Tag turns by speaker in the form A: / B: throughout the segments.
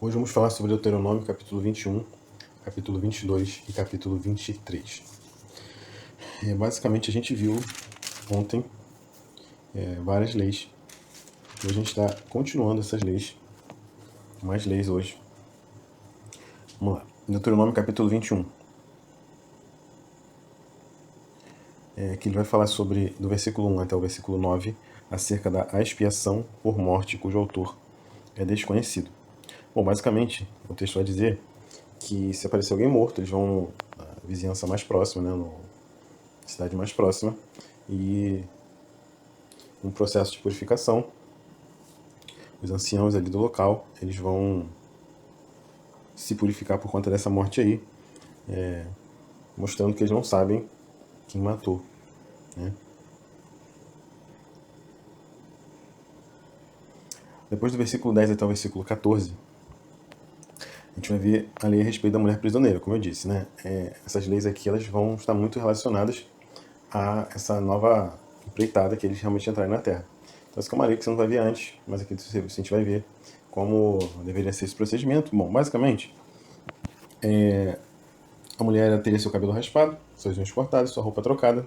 A: Hoje vamos falar sobre Deuteronômio, capítulo 21, capítulo 22 e capítulo 23. Basicamente, a gente viu ontem várias leis. Hoje a gente está continuando essas leis. Mais leis hoje. Vamos lá. Deuteronômio, capítulo 21. Que ele vai falar sobre, do versículo 1 até o versículo 9, acerca da expiação por morte, cujo autor é desconhecido. Bom, basicamente, o texto vai dizer que se aparecer alguém morto, eles vão à vizinhança mais próxima, né, na cidade mais próxima, e um processo de purificação. Os anciãos ali do local, eles vão se purificar por conta dessa morte aí, mostrando que eles não sabem quem matou, né? Depois do versículo 10 até o versículo 14, a gente vai ver a lei a respeito da mulher prisioneira, como eu disse, né? Essas leis aqui, elas vão estar muito relacionadas a essa nova empreitada que eles realmente entrarem na Terra. Então, essa é uma lei que você não vai ver antes, mas aqui a gente vai ver como deveria ser esse procedimento. Bom, basicamente, a mulher teria seu cabelo raspado, seus unhas cortadas, sua roupa trocada,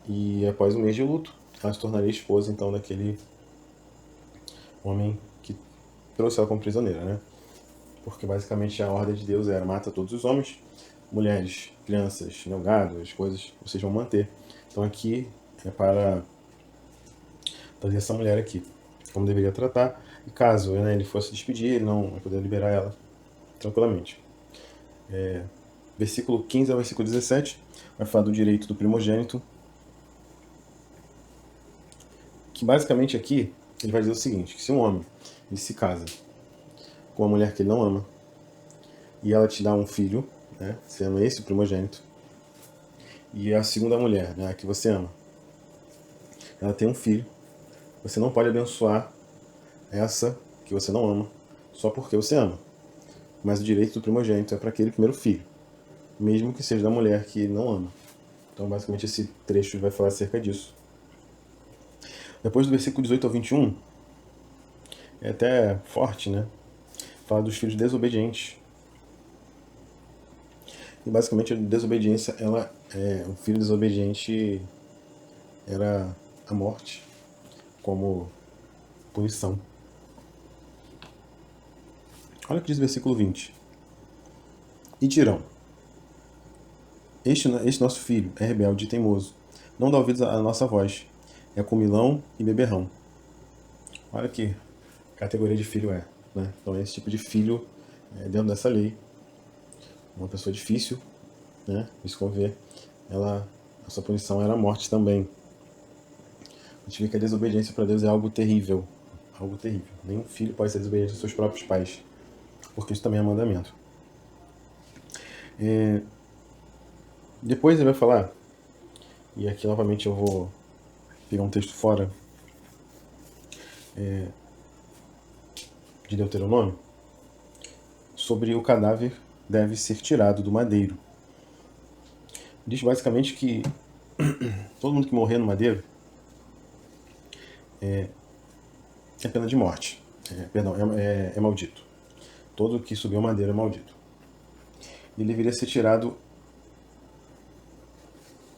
A: e após um mês de luto, ela se tornaria esposa, então, daquele homem que trouxe ela como prisioneira, né? Porque basicamente a ordem de Deus era: mata todos os homens, mulheres, crianças, gado, as coisas vocês vão manter. Então aqui é para trazer essa mulher aqui, como deveria tratar, e caso ele fosse despedir, ele não vai poder liberar ela tranquilamente. Versículo 15 ao versículo 17 vai falar do direito do primogênito, que basicamente aqui ele vai dizer o seguinte: que se um homem ele se casa com uma mulher que ele não ama, e ela te dá um filho, né, sendo esse o primogênito, e a segunda mulher, né, a que você ama, ela tem um filho, você não pode abençoar essa que você não ama só porque você ama. Mas o direito do primogênito é para aquele primeiro filho, mesmo que seja da mulher que ele não ama. Então, basicamente, esse trecho vai falar acerca disso. Depois do versículo 18 ao 21, é até forte, né? Fala dos filhos desobedientes. E basicamente a desobediência, o filho desobediente era a morte como punição. Olha o que diz o versículo 20. E dirão: este nosso filho é rebelde e teimoso, não dá ouvidos à nossa voz, é comilão e beberrão. Olha que categoria de filho é, né? Então esse tipo de filho, dentro dessa lei, uma pessoa difícil, né? Isso que eu ver, a sua punição era a morte também. A gente vê que a desobediência para Deus é algo terrível, algo terrível. Nenhum filho pode ser desobediente aos seus próprios pais, porque isso também é mandamento. Depois ele vai falar, e aqui novamente eu vou pegar um texto fora de Deuteronômio, sobre o cadáver deve ser tirado do madeiro. Diz basicamente que todo mundo que morrer no madeiro é pena de morte. É maldito. Todo que subiu a madeira é maldito. Ele deveria ser tirado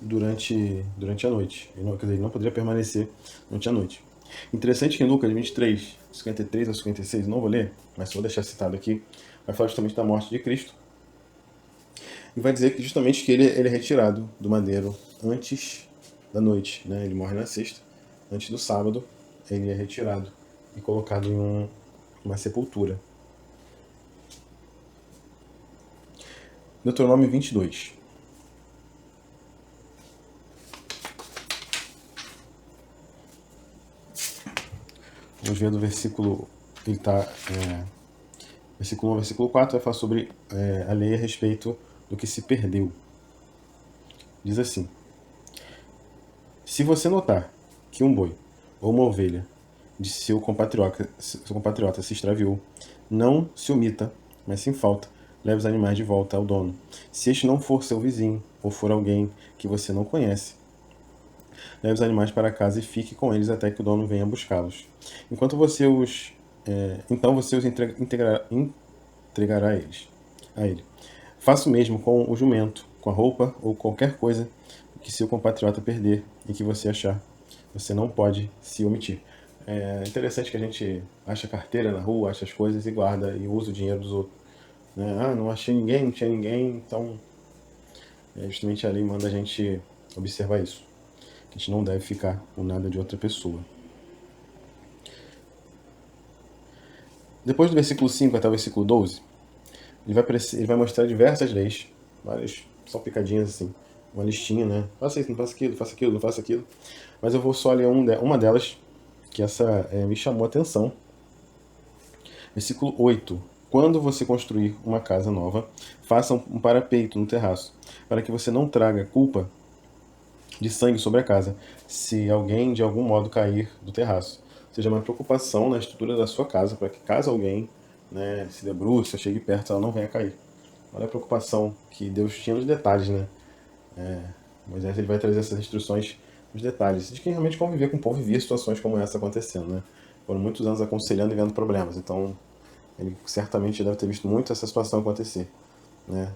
A: durante a noite. Ele não poderia permanecer durante a noite. Interessante que em Lucas 23, 53 a 56, não vou ler, mas vou deixar citado aqui, vai falar justamente da morte de Cristo. E vai dizer que justamente que ele é retirado do madeiro antes da noite, né? Ele morre na sexta, antes do sábado, ele é retirado e colocado em uma sepultura. Deuteronômio 22. Vamos ver do versículo. Ele está. Versículo 1 ao versículo 4 vai falar sobre a lei a respeito do que se perdeu. Diz assim: se você notar que um boi ou uma ovelha de seu compatriota se extraviou, não se omita, mas sem falta, leve os animais de volta ao dono. Se este não for seu vizinho ou for alguém que você não conhece, leve os animais para casa e fique com eles até que o dono venha buscá-los. Então você os entregará a ele. Faça o mesmo com o jumento, com a roupa ou qualquer coisa que seu compatriota perder e que você achar. Você não pode se omitir. É interessante que a gente acha carteira na rua, acha as coisas e guarda e usa o dinheiro dos outros. Né? Ah, não achei ninguém, não tinha ninguém, então justamente a lei manda a gente observar isso. Que a gente não deve ficar com nada de outra pessoa. Depois do versículo 5 até o versículo 12, ele vai mostrar diversas leis, várias, são picadinhas assim, uma listinha, né? Faça isso, não faça aquilo, faça aquilo, não faça aquilo. Mas eu vou só ler uma delas, que essa me chamou a atenção. Versículo 8. Quando você construir uma casa nova, faça um parapeito no terraço, para que você não traga culpa de sangue sobre a casa, se alguém de algum modo cair do terraço. Seja uma preocupação na estrutura da sua casa, para que caso alguém se debruce, chegue perto, ela não venha cair. Olha a preocupação que Deus tinha nos detalhes, né? Moisés ele vai trazer essas instruções nos detalhes, de quem realmente conviver com o povo e via situações como essa acontecendo, né? Foram muitos anos aconselhando e vendo problemas, então ele certamente deve ter visto muito essa situação acontecer, né?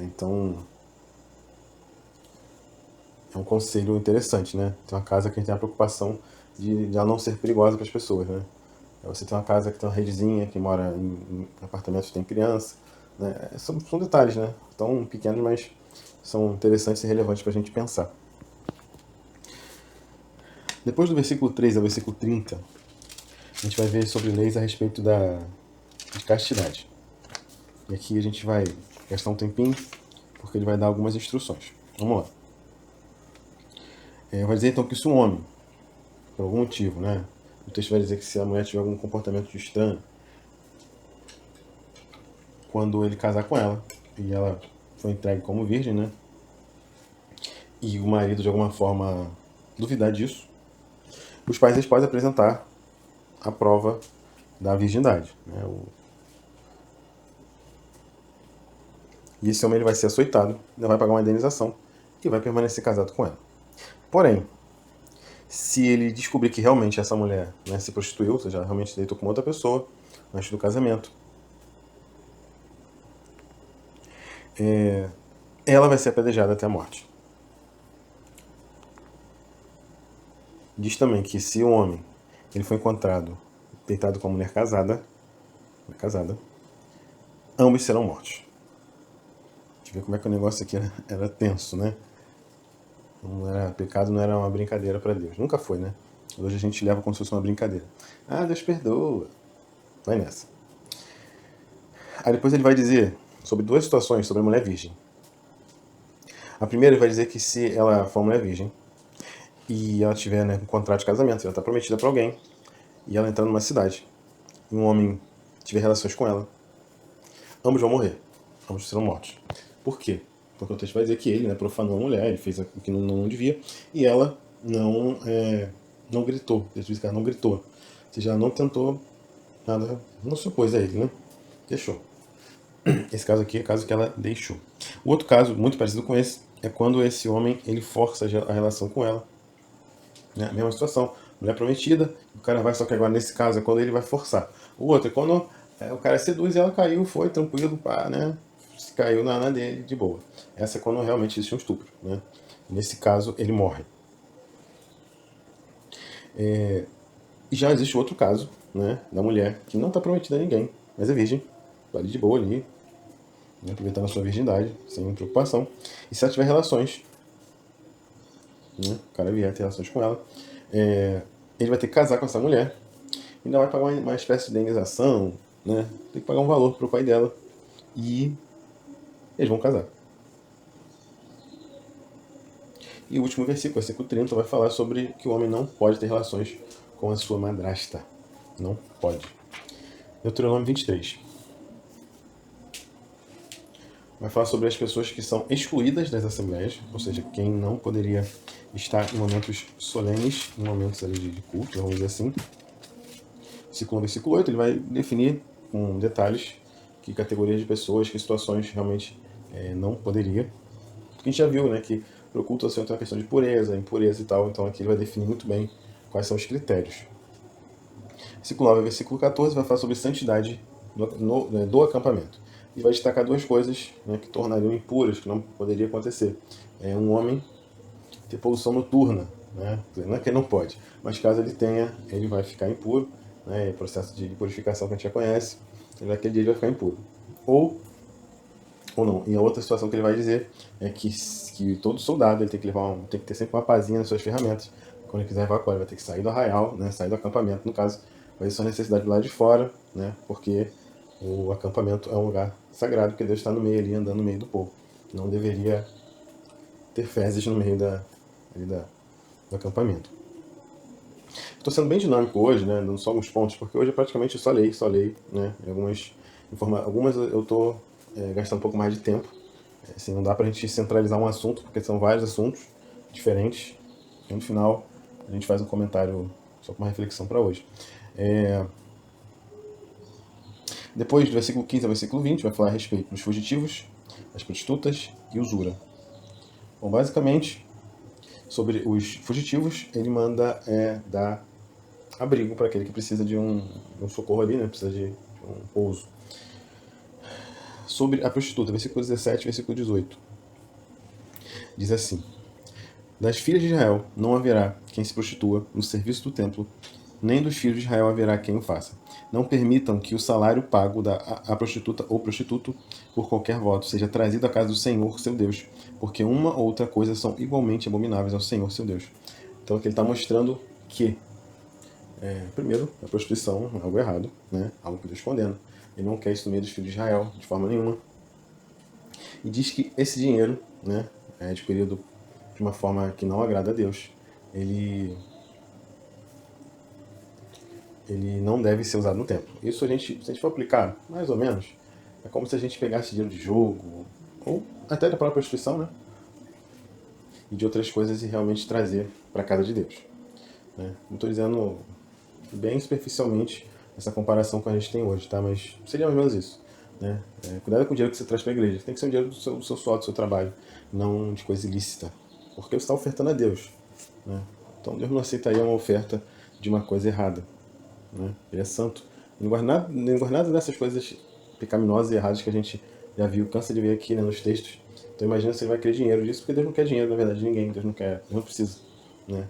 A: Então é um conselho interessante, né? Tem uma casa que a gente tem a preocupação de ela não ser perigosa para as pessoas, né? Você tem uma casa que tem uma redezinha, que mora em apartamentos que tem criança, né? São detalhes, né? Tão pequenos, mas são interessantes e relevantes para a gente pensar. Depois do versículo 3 ao versículo 30, a gente vai ver sobre leis a respeito de castidade. E aqui a gente vai gastar um tempinho, porque ele vai dar algumas instruções. Vamos lá. Vai dizer então que se um homem, por algum motivo, né? O texto vai dizer que se a mulher tiver algum comportamento estranho, quando ele casar com ela, e ela foi entregue como virgem, né? E o marido de alguma forma duvidar disso, os pais eles podem apresentar a prova da virgindade, né? E esse homem ele vai ser açoitado, ele vai pagar uma indenização e vai permanecer casado com ela. Porém, se ele descobrir que realmente essa mulher se prostituiu, ou seja, realmente deitou com outra pessoa antes do casamento, ela vai ser apedrejada até a morte. Diz também que se um homem ele foi encontrado deitado com uma mulher casada, ambos serão mortos. Deixa eu ver como é que o negócio aqui era tenso, né? Pecado não era uma brincadeira para Deus. Nunca foi, né? Hoje a gente leva como se fosse uma brincadeira. Ah, Deus perdoa. Vai nessa. Aí depois ele vai dizer sobre duas situações sobre a mulher virgem. A primeira ele vai dizer que se ela for uma mulher virgem e ela tiver um contrato de casamento, ela está prometida para alguém, e ela entrar numa cidade, e um homem tiver relações com ela, ambos vão morrer. Ambos serão mortos. Por quê? Porque o texto vai dizer que ele profanou a mulher, ele fez o que não devia, e ela não gritou. Deus diz que ela não gritou. Ou seja, ela não tentou nada, não se opôs a ele, né? Deixou. Esse caso aqui é o caso que ela deixou. O outro caso, muito parecido com esse, é quando esse homem ele força a relação com ela. Né? A mesma situação. Mulher prometida, o cara vai, só que agora nesse caso é quando ele vai forçar. O outro é quando o cara seduz e ela caiu, foi tranquilo, pá, né? Caiu na dele, de boa. Essa é quando realmente existe um estupro, né? Nesse caso, ele morre. E já existe outro caso, né? Da mulher que não está prometida a ninguém, mas é virgem, tá ali de boa ali, né? Aproveitando a sua virgindade, sem preocupação. E se ela tiver relações, né? O cara vier ter relações com ela, ele vai ter que casar com essa mulher, ainda vai pagar uma espécie de indenização, né? Tem que pagar um valor pro pai dela e eles vão casar. E o último versículo, versículo 30, vai falar sobre que o homem não pode ter relações com a sua madrasta. Não pode. Deuteronômio 23. Vai falar sobre as pessoas que são excluídas das assembleias, ou seja, quem não poderia estar em momentos solenes, em momentos ali de culto, vamos dizer assim. Versículo 1, versículo 8, ele vai definir com detalhes que categorias de pessoas, que situações realmente não poderia. Porque a gente já viu, né, que para o culto ao Senhor tem uma questão de pureza, impureza e tal, então aqui ele vai definir muito bem quais são os critérios. Versículo 9 e versículo 14 vai falar sobre santidade do acampamento. E vai destacar duas coisas, né, que tornariam impuras, que não poderia acontecer. Um homem ter poluição noturna, né? Não é que ele não pode, mas caso ele tenha, ele vai ficar impuro, né? Processo de purificação que a gente já conhece, naquele dia ele vai ficar impuro. Ou não. E a outra situação que ele vai dizer é que todo soldado ele tem que tem que ter sempre uma pazinha nas suas ferramentas. Quando ele quiser evacuar, ele vai ter que sair do arraial, né? Sair do acampamento, no caso, vai ser sua necessidade do lado de fora, né? Porque o acampamento é um lugar sagrado, porque Deus está no meio ali, andando no meio do povo. Não deveria ter fezes no meio do acampamento. Estou sendo bem dinâmico hoje, né? Dando só alguns pontos, porque hoje é praticamente só lei, né? Algumas eu estou gastando um pouco mais de tempo. Assim, não dá para a gente centralizar um assunto, porque são vários assuntos diferentes. E no final a gente faz um comentário, só com uma reflexão para hoje. Depois do versículo 15 ao versículo 20, vai falar a respeito dos fugitivos, das prostitutas e usura. Bom, basicamente, sobre os fugitivos, ele manda dar abrigo para aquele que precisa de um socorro ali, né? Precisa de um pouso. Sobre a prostituta, versículo 17 e versículo 18. Diz assim: das filhas de Israel não haverá quem se prostitua no serviço do templo, nem dos filhos de Israel haverá quem o faça. Não permitam que o salário pago à prostituta ou prostituto por qualquer voto seja trazido à casa do Senhor, seu Deus, porque uma ou outra coisa são igualmente abomináveis ao Senhor, seu Deus. Então aqui ele está mostrando que, primeiro, a prostituição é algo errado, né? Algo que Deus condena. Ele não quer isso no meio dos filhos de Israel, de forma nenhuma. E diz que esse dinheiro, né, é adquirido de uma forma que não agrada a Deus. Ele não deve ser usado no templo. Isso se a gente for aplicar, mais ou menos, é como se a gente pegasse dinheiro de jogo, ou até da própria prostituição, né? E de outras coisas e realmente trazer para a casa de Deus. Né? Não estou dizendo bem superficialmente essa comparação que a gente tem hoje, tá? Mas seria mais ou menos isso. Né? Cuidado com o dinheiro que você traz para a igreja. Tem que ser um dinheiro do seu suor, do seu trabalho, não de coisa ilícita. Porque você está ofertando a Deus. Né? Então Deus não aceitaria uma oferta de uma coisa errada. Né? Ele é santo. Não guarda nada dessas coisas pecaminosas e erradas que a gente já viu, cansa de ver aqui, né, nos textos. Então imagina se ele vai querer dinheiro disso, porque Deus não quer dinheiro, na verdade, de ninguém. Deus não quer, Deus não precisa. Né?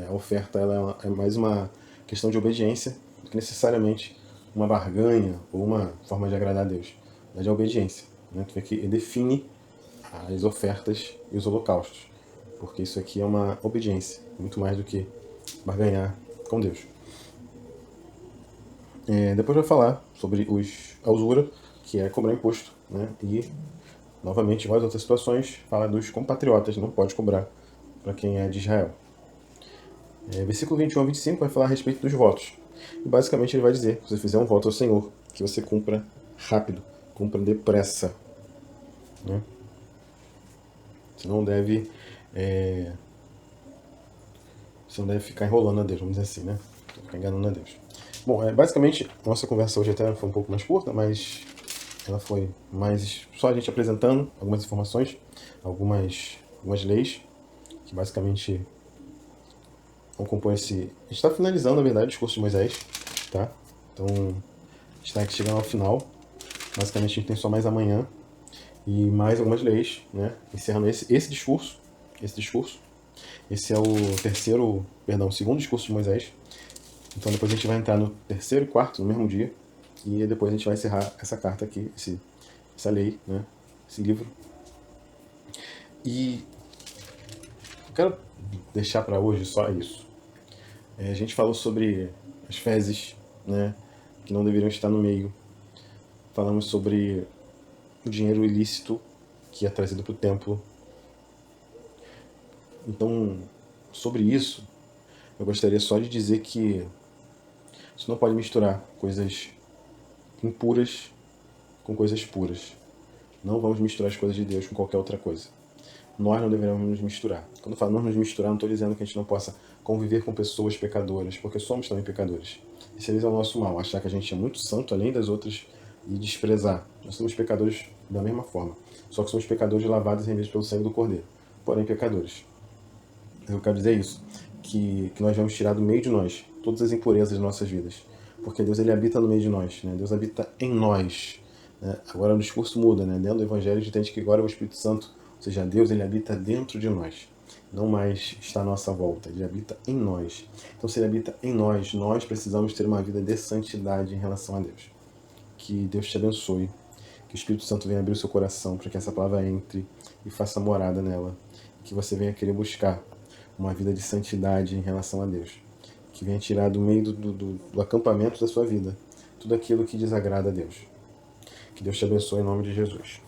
A: A oferta ela é mais uma questão de obediência do que necessariamente uma barganha ou uma forma de agradar a Deus. Mas é obediência. Né? Tu vê que ele define as ofertas e os holocaustos. Porque isso aqui é uma obediência, muito mais do que barganhar com Deus. Depois vai falar sobre a usura, que é cobrar imposto, né? E, novamente, em várias outras situações, fala dos compatriotas, não pode cobrar para quem é de Israel. Versículo 21 a 25 vai falar a respeito dos votos. E basicamente ele vai dizer, se você fizer um voto ao Senhor, que você cumpra rápido, cumpra depressa. Né? Você não deve ficar enrolando a Deus, vamos dizer assim, né? Ficar enganando a Deus. Bom, basicamente, nossa conversa hoje até foi um pouco mais curta, mas ela foi mais só a gente apresentando algumas informações, algumas leis, que basicamente vão compor esse... A gente está finalizando, na verdade, o discurso de Moisés, tá? Então, a gente está aqui chegando ao final. Basicamente, a gente tem só mais amanhã e mais algumas leis, né? Encerrando esse discurso. Esse é o segundo discurso de Moisés. Então depois a gente vai entrar no terceiro e quarto, no mesmo dia, e depois a gente vai encerrar essa carta aqui, essa lei, né? Esse livro. E eu quero deixar para hoje só isso. A gente falou sobre as fezes, né? Que não deveriam estar no meio. Falamos sobre o dinheiro ilícito que é trazido para o templo. Então, sobre isso, eu gostaria só de dizer que você não pode misturar coisas impuras com coisas puras. Não vamos misturar as coisas de Deus com qualquer outra coisa. Nós não deveremos nos misturar. Quando eu falo não nos misturar, não estou dizendo que a gente não possa conviver com pessoas pecadoras, porque somos também pecadores. Esse é o nosso mal, achar que a gente é muito santo além das outras e desprezar. Nós somos pecadores da mesma forma, só que somos pecadores lavados e remidos pelo sangue do Cordeiro, porém pecadores. Eu quero dizer isso, que nós vamos tirar do meio de nós todas as impurezas das nossas vidas. porque Deus ele habita no meio de nós, né? Deus habita em nós. Né? Agora o discurso muda, né? Dentro do Evangelho a gente entende que agora o Espírito Santo, ou seja, Deus ele habita dentro de nós, não mais está à nossa volta, ele habita em nós. Então se ele habita em nós, nós precisamos ter uma vida de santidade em relação a Deus. Que Deus te abençoe, que o Espírito Santo venha abrir o seu coração para que essa palavra entre e faça morada nela, que você venha querer buscar uma vida de santidade em relação a Deus, que venha tirar do meio do acampamento da sua vida tudo aquilo que desagrada a Deus. Que Deus te abençoe em nome de Jesus.